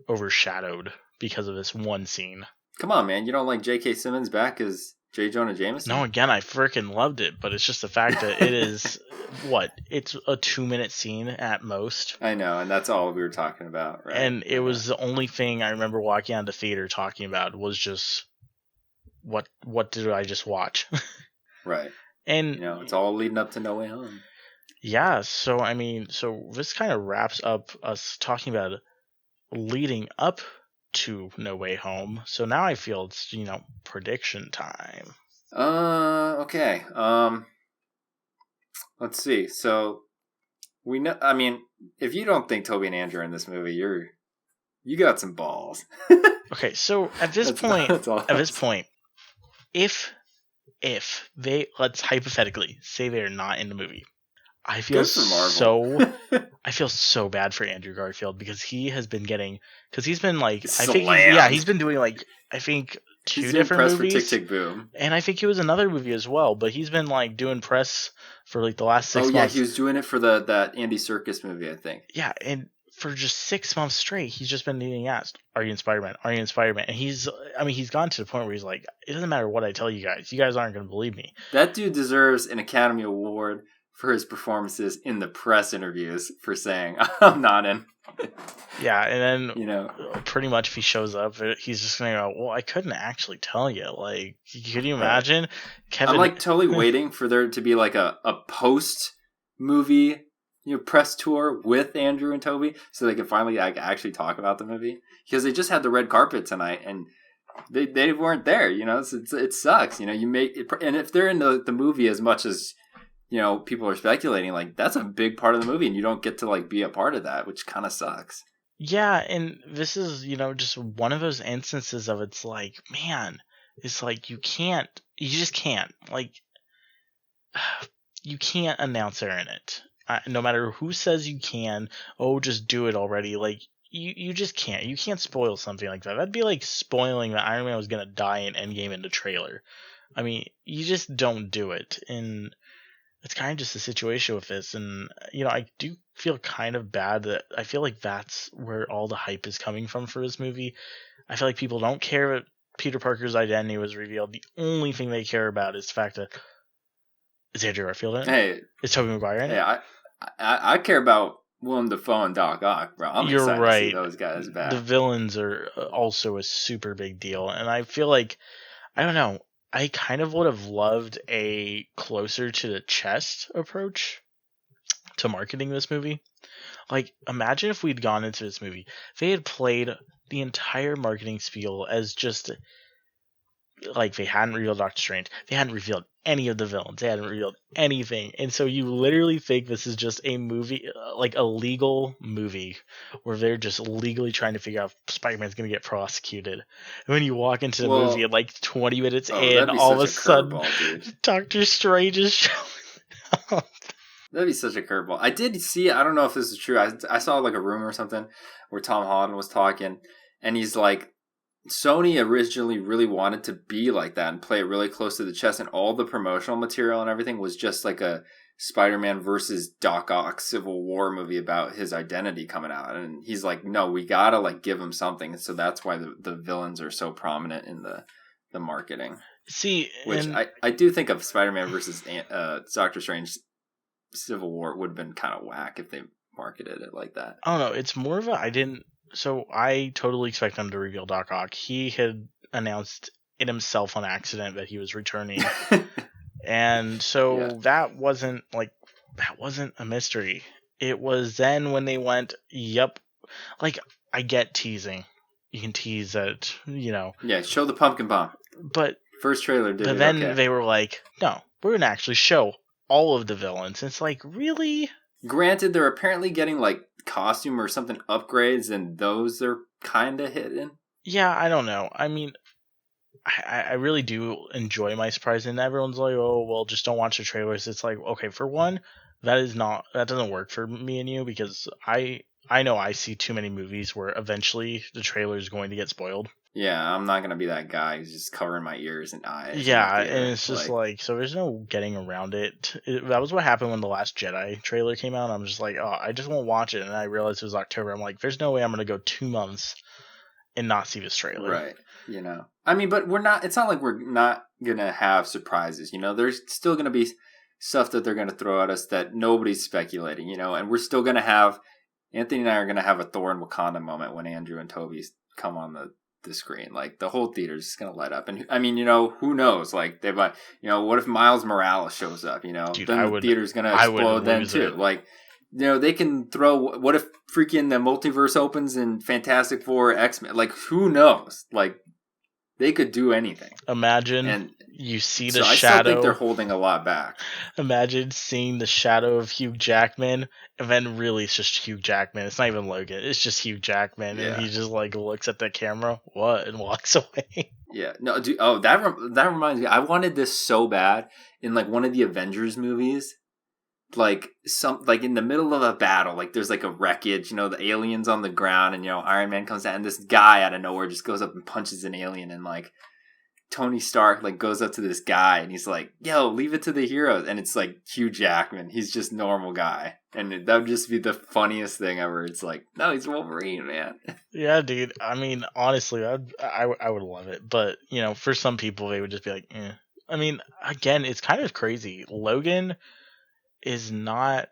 overshadowed because of this one scene. Come on, man. You don't like J.K. Simmons back as J. Jonah Jameson? No, again, I freaking loved it, but it's just the fact that it is, it's a 2-minute scene at most. I know, and that's all we were talking about, right? And it was the only thing I remember walking out of the theater talking about was just, what did I just watch? Right. And, you know, it's all leading up to No Way Home. Yeah, so I mean, so this kind of wraps up us talking about leading up to No Way Home. So now I feel it's, you know, prediction time. Okay. Let's see. So we know, I mean, if you don't think Toby and Andrew are in this movie, you got some balls. Okay, so at this point, if they, let's hypothetically say they're not in the movie, I feel so bad for Andrew Garfield because he's been like, he's been doing like, I think two different movies. For Tick, Tick, Boom. And I think he was another movie as well, but he's been like doing press for like the last 6 months. Oh yeah, he was doing it for that Andy Serkis movie, I think. Yeah, and for just 6 months straight, he's just been being asked, "Are you in Spider-Man? Are you in Spider-Man?" And he's gone to the point where he's like, "It doesn't matter what I tell you guys aren't going to believe me." That dude deserves an Academy Award for his performances in the press interviews for saying, I'm not in. Yeah, and then, you know, pretty much if he shows up, he's just going to go, well, I couldn't actually tell you. Like, could you imagine? Kevin... I'm like totally waiting for there to be like a post-movie press tour with Andrew and Toby so they can finally actually talk about the movie. Because they just had the red carpet tonight and they weren't there, so it sucks. You make it, and if they're in the movie as much as people are speculating, like that's a big part of the movie and you don't get to like be a part of that, which kind of sucks. Yeah, and this is, just one of those instances of it's like, man, it's like you just can't. Like, you can't announce they're in it. No matter who says you can, just do it already. Like, you just can't. You can't spoil something like that. That'd be like spoiling that Iron Man was going to die in Endgame in the trailer. I mean, you just don't do it. And it's kind of just a situation with this. And, I do feel kind of bad that I feel like that's where all the hype is coming from for this movie. I feel like people don't care that Peter Parker's identity was revealed. The only thing they care about is the fact that is Andrew Garfield in it? Hey, is Tobey Maguire in it? Hey, I care about Willem Dafoe and Doc Ock, bro. I'm You're excited right. to see those guys back. The villains are also a super big deal, and I feel like, I don't know, I kind of would have loved a closer to the chest approach to marketing this movie. Like, imagine if we'd gone into this movie, they had played the entire marketing spiel as just like they hadn't revealed Doctor Strange, they hadn't revealed any of the villains, they hadn't revealed anything, and so you literally think this is just a movie, like a legal movie, where they're just legally trying to figure out if Spider-Man's going to get prosecuted. And when you walk into the movie and like 20 minutes in, all of a sudden, Doctor Strange is showing up. That'd be such a curveball. I did see, I don't know if this is true, I saw like a rumor or something where Tom Holland was talking, and he's like, Sony originally really wanted to be like that and play it really close to the chest, and all the promotional material and everything was just like a Spider-Man versus Doc Ock Civil War movie about his identity coming out. And he's like, no, we gotta like give him something. And so that's why the villains are so prominent in the marketing. See, which I do think of Spider-Man versus Doctor Strange Civil War would have been kind of whack if they marketed it like that. I don't know. It's more of So I totally expect them to reveal Doc Ock. He had announced it himself on accident that he was returning. And so that wasn't a mystery. It was then when they went, yep. Like, I get teasing. You can tease it, Yeah, show the pumpkin bomb. But first trailer did But then they were like, no, we're going to actually show all of the villains. It's like, really? Granted, they're apparently getting like costume or something upgrades, and those are kind of hidden. Yeah, I don't know. I mean, I really do enjoy my surprise, and everyone's like, oh, well, just don't watch the trailers. It's like, okay, for one, that doesn't work for me and you, because I know I see too many movies where eventually the trailer is going to get spoiled. Yeah, I'm not going to be that guy who's just covering my ears and eyes. Yeah, and it's just like, so there's no getting around it. That was what happened when The Last Jedi trailer came out. I'm just like, oh, I just won't watch it. And I realized it was October. I'm like, there's no way I'm going to go 2 months and not see this trailer. Right. I mean, but it's not like we're not going to have surprises. There's still going to be stuff that they're going to throw at us that nobody's speculating, and we're still going to have, Anthony and I are going to have a Thor and Wakanda moment when Andrew and Toby come on the screen. Like, the whole theater's just gonna light up. And I mean, who knows? Like, they might, what if Miles Morales shows up? Dude, then the theater's gonna explode then too. Like, they can throw. What if freaking the multiverse opens in Fantastic Four, X-Men? Like, who knows? Like, they could do anything. Imagine and you see the so shadow. I still think they're holding a lot back. Imagine seeing the shadow of Hugh Jackman, and then really it's just Hugh Jackman. It's not even Logan. It's just Hugh Jackman, and he just like looks at the camera, and walks away. Yeah, no, dude. Oh, that reminds me. I wanted this so bad in like one of the Avengers movies. Like in the middle of a battle, like there's like a wreckage, the aliens on the ground, and Iron Man comes out, and this guy out of nowhere just goes up and punches an alien, and like Tony Stark like goes up to this guy, and he's like, "Yo, leave it to the heroes," and it's like Hugh Jackman. He's just normal guy, and that would just be the funniest thing ever. It's like, no, he's Wolverine, man. Yeah, dude. I mean, honestly, I would love it, but for some people, they would just be like, eh. I mean, again, it's kind of crazy. Logan is not.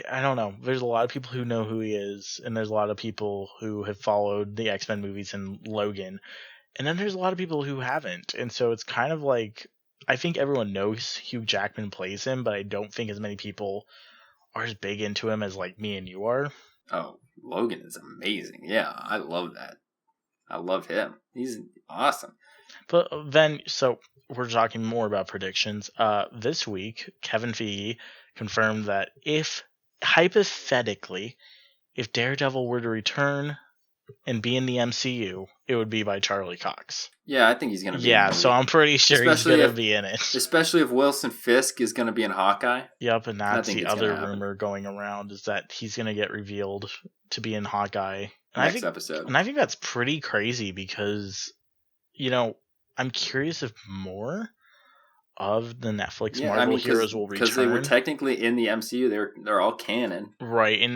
I don't know. There's a lot of people who know who he is, and there's a lot of people who have followed the X-Men movies and Logan, and then there's a lot of people who haven't. And so it's kind of like, I think everyone knows Hugh Jackman plays him, but I don't think as many people are as big into him as like me and you are. Oh, Logan is amazing. Yeah, I love that. I love him. He's awesome. But then, so we're talking more about predictions. This week, Kevin Feige confirmed that if, hypothetically, if Daredevil were to return and be in the MCU, it would be by Charlie Cox. Yeah, I think he's going to be in Yeah, the movie. so I'm pretty sure he's going to be in it. Especially if Wilson Fisk is going to be in Hawkeye. Yep, and that's the other rumor going around, is that he's going to get revealed to be in Hawkeye. Next episode. And I think that's pretty crazy because, you know, I'm curious if more of the Netflix Marvel heroes will return. Because they were technically in the MCU, they're all canon. Right,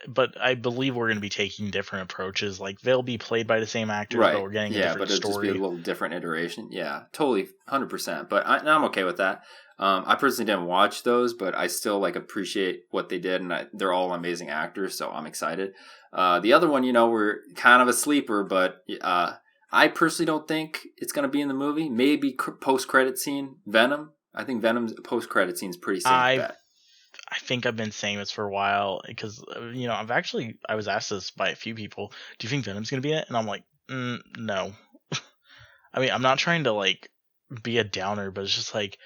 but I believe we're going to be taking different approaches. Like, they'll be played by the same actors, right, but we're getting a different story. Yeah, but it'll just be a little different iteration. Yeah, totally, 100%. But I'm okay with that. I personally didn't watch those, but I still like appreciate what they did, and they're all amazing actors, so I'm excited. The other one, we're kind of a sleeper, but I personally don't think it's going to be in the movie. Maybe post-credit scene, Venom. I think Venom's post-credit scene is pretty safe bet. I think I've been saying this for a while because, I was asked this by a few people. Do you think Venom's going to be in it? And I'm like, no. I mean, I'm not trying to, like, be a downer, but it's just like,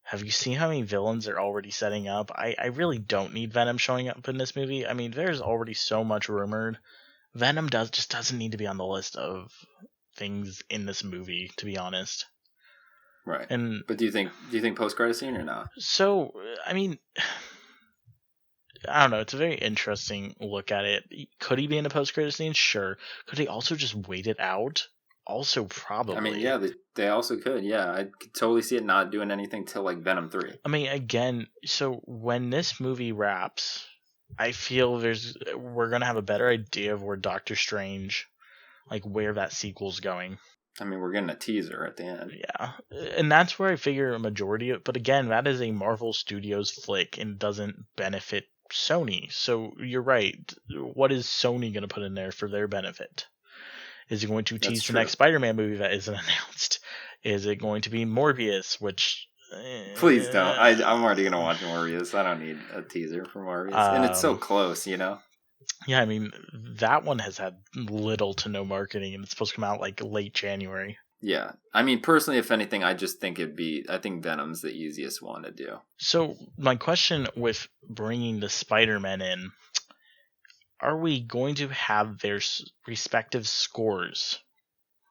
have you seen how many villains they're already setting up? I really don't need Venom showing up in this movie. I mean, there's already so much rumored. Venom just doesn't need to be on the list of things in this movie, to be honest. Right. But do you think post-credit scene or not? So, I mean, I don't know. It's a very interesting look at it. Could he be in a post-credit scene? Sure. Could he also just wait it out? Also, probably. I mean, yeah, they also could. Yeah, I could totally see it not doing anything till like Venom 3. I mean, again, so when this movie wraps, I feel we're gonna have a better idea of where Doctor Strange, like where that sequel's going. I mean, we're getting a teaser at the end. Yeah, and that's where I figure a majority of. But again, that is a Marvel Studios flick and doesn't benefit Sony. So you're right. What is Sony gonna put in there for their benefit? Is it going to tease the next Spider-Man movie that isn't announced? Is it going to be Morbius, which... Please don't. I'm already going to watch Morbius. I don't need a teaser for Morbius. And it's so close, Yeah, I mean, that one has had little to no marketing, and it's supposed to come out like late January. Yeah. I mean, personally, if anything, I just think I think Venom's the easiest one to do. So, my question with bringing the Spider-Man in... Are we going to have their respective scores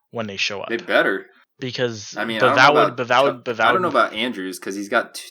when they show up? They better, because I mean, I don't know about Andrews because he's got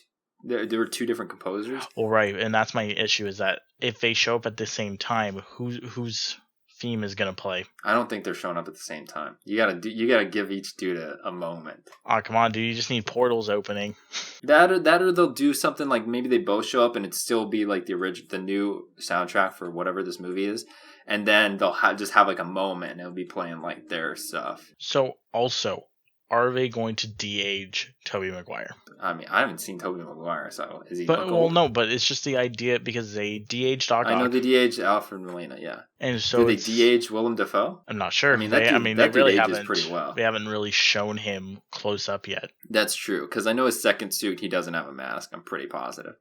there were two different composers. Well, right, and that's my issue is that if they show up at the same time, whose theme is going to play? I don't think they're showing up at the same time. You gotta give each dude a moment. Oh, come on, dude! You just need portals opening. That or they'll do something like maybe they both show up and it still be like the new soundtrack for whatever this movie is, and then they'll just have like a moment and it'll be playing like their stuff. So also, are they going to de-age Tobey Maguire? I mean, I haven't seen Tobey Maguire, so is he? No, but it's just the idea because they de-aged Doc Ock. I know they de-aged Alfred Molina, yeah. And so did they de-age Willem Dafoe? I'm not sure. I mean, they really haven't. Pretty well. They haven't really shown him close up yet. That's true because I know his second suit he doesn't have a mask. I'm pretty positive,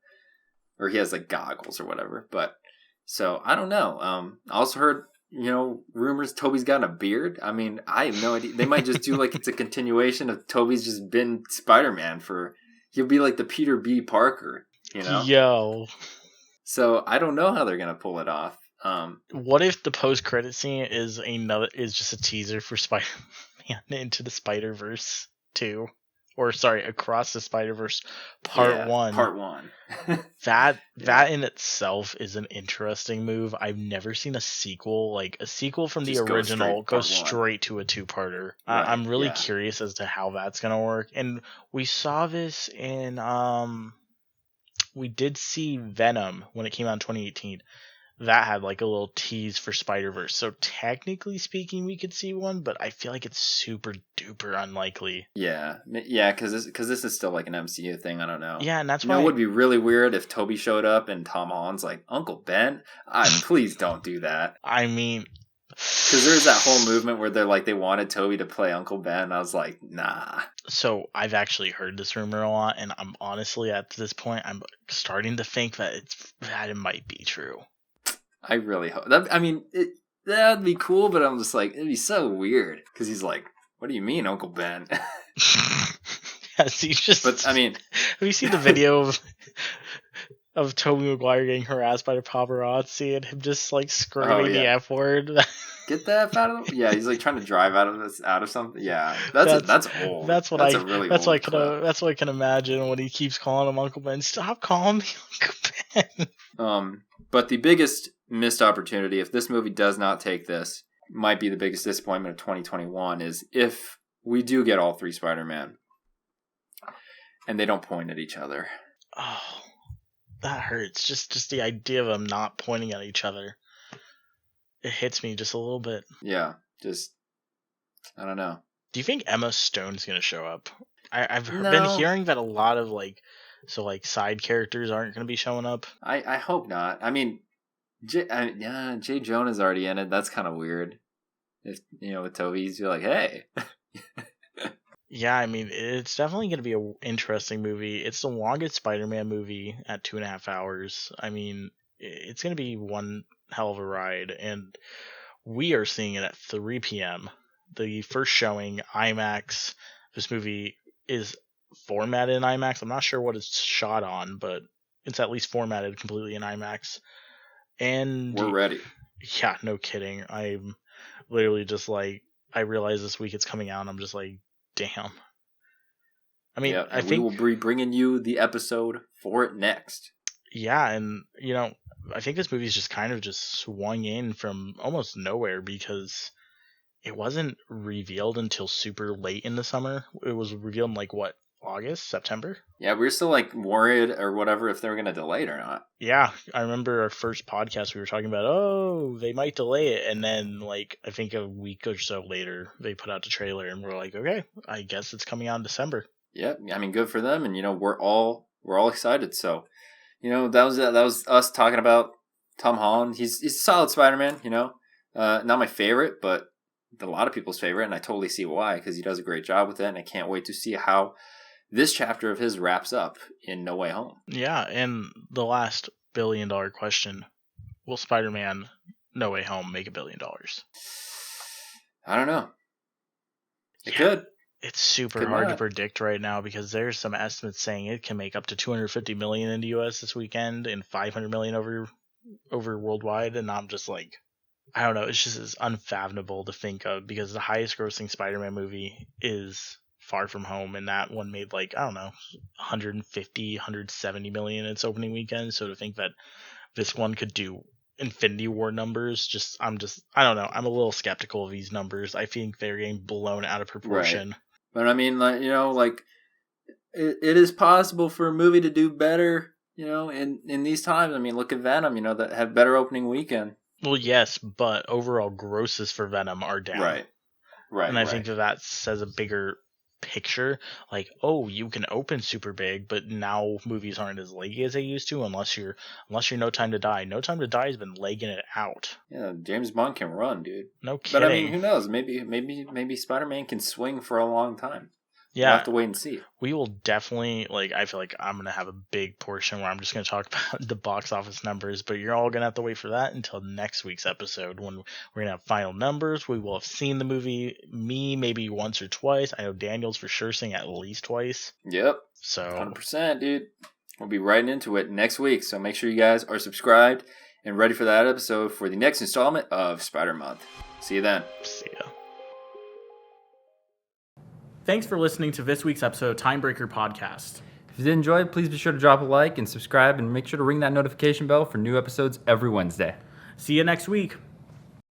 or he has like goggles or whatever. But so I don't know. I also heard. Rumors Toby's got a beard. I mean, I have no idea. They might just do like it's a continuation of Toby's just been Spider-Man he'll be like the Peter B. Parker, Yo. So I don't know how they're gonna pull it off. What if the post-credit scene is just a teaser for Spider-Man Into the Spider-Verse 2? Or sorry, Across the Spider-Verse Part 1. Part 1. That in itself is an interesting move. I've never seen a sequel, like a sequel from the original, go straight to a two-parter. Right, I'm really curious as to how that's going to work. And we saw this in... we did see Venom when it came out in 2018. That had like a little tease for Spider-Verse. So technically speaking, we could see one, but I feel like it's super duper unlikely. Yeah, because this is still like an MCU thing. I don't know. Yeah, and that's why it would be really weird if Toby showed up and Tom Holland's like, Uncle Ben. Please don't do that. I mean, because there's that whole movement where they wanted Toby to play Uncle Ben. And I was like, nah. So I've actually heard this rumor a lot, and I'm honestly at this point I'm starting to think that it might be true. I really hope that. I mean, that'd be cool, but I'm just like, it'd be so weird because he's like, what do you mean, Uncle Ben? Yes, he just. But I mean, have you seen the video of Tobey Maguire getting harassed by the paparazzi and him just like screaming the F word? Get the F out of him! Yeah, he's like trying to drive out of something. Yeah, that's old. That's what I can imagine when he keeps calling him Uncle Ben. Stop calling me Uncle Ben. But the biggest missed opportunity, if this movie does not take this, might be the biggest disappointment of 2021, is if we do get all 3 Spider-Man and they don't point at each other. Oh, that hurts. Just the idea of them not pointing at each other. It hits me just a little bit. Yeah, just, I don't know. Do you think Emma Stone's going to show up? I've been hearing that a lot of side characters aren't going to be showing up. I hope not. I mean, Jay Jonah's already in it. That's kind of weird. If with Toby's, you're like, hey. Yeah, I mean, it's definitely going to be an interesting movie. It's the longest Spider-Man movie at 2.5 hours. I mean, it's going to be one hell of a ride, and we are seeing it at 3 p.m. The first showing, IMAX. This movie is formatted in IMAX. I'm not sure what it's shot on, but it's at least formatted completely in IMAX. And we're ready. Yeah, no kidding. I'm literally just like, I realize this week it's coming out, and I'm just like, damn. I mean, I think we will be bringing you the episode for it next. Yeah, and I think this movie's just kind of just swung in from almost nowhere because it wasn't revealed until super late in the summer. It was revealed in August, September? Yeah, we were still worried or whatever if they were going to delay it or not. Yeah, I remember our first podcast we were talking about, they might delay it. And then I think a week or so later, they put out the trailer and we're like, okay, I guess it's coming out in December. Yeah, I mean, good for them. And, we're all excited. So, that was us talking about Tom Holland. He's a solid Spider-Man, not my favorite, but a lot of people's favorite. And I totally see why, because he does a great job with it. And I can't wait to see how this chapter of his wraps up in No Way Home. Yeah, and the last billion-dollar question, will Spider-Man No Way Home make $1 billion? I don't know. It could. It's super hard to predict right now because there's some estimates saying it can make up to $250 million in the US this weekend and $500 million over worldwide, and I'm just like, I don't know, it's just unfathomable to think of because the highest grossing Spider-Man movie is Far From Home, and that one made 150, 170 million its opening weekend. So to think that this one could do Infinity War numbers, I don't know. I'm a little skeptical of these numbers. I think they're getting blown out of proportion. Right. But I mean, it is possible for a movie to do better, in these times. I mean, look at Venom, that have better opening weekend. Well, yes, but overall grosses for Venom are down. Right. And I think that says a bigger picture, you can open super big, but now movies aren't as leggy as they used to unless you're No Time to Die. No Time to Die has been legging it out. Yeah, James Bond can run, dude. No kidding. But I mean, who knows? Maybe Spider-Man can swing for a long time. Yeah, we'll have to wait and see. We will definitely, I feel like I'm going to have a big portion where I'm just going to talk about the box office numbers, but you're all going to have to wait for that until next week's episode when we're going to have final numbers. We will have seen the movie, me maybe once or twice. I know Daniel's for sure seeing at least twice. Yep. So 100%, dude. We'll be right into it next week, so make sure you guys are subscribed and ready for that episode for the next installment of Spider Month. See you then. See ya. Thanks for listening to this week's episode of Timebreaker Podcast. If you did enjoy it, please be sure to drop a like and subscribe and make sure to ring that notification bell for new episodes every Wednesday. See you next week.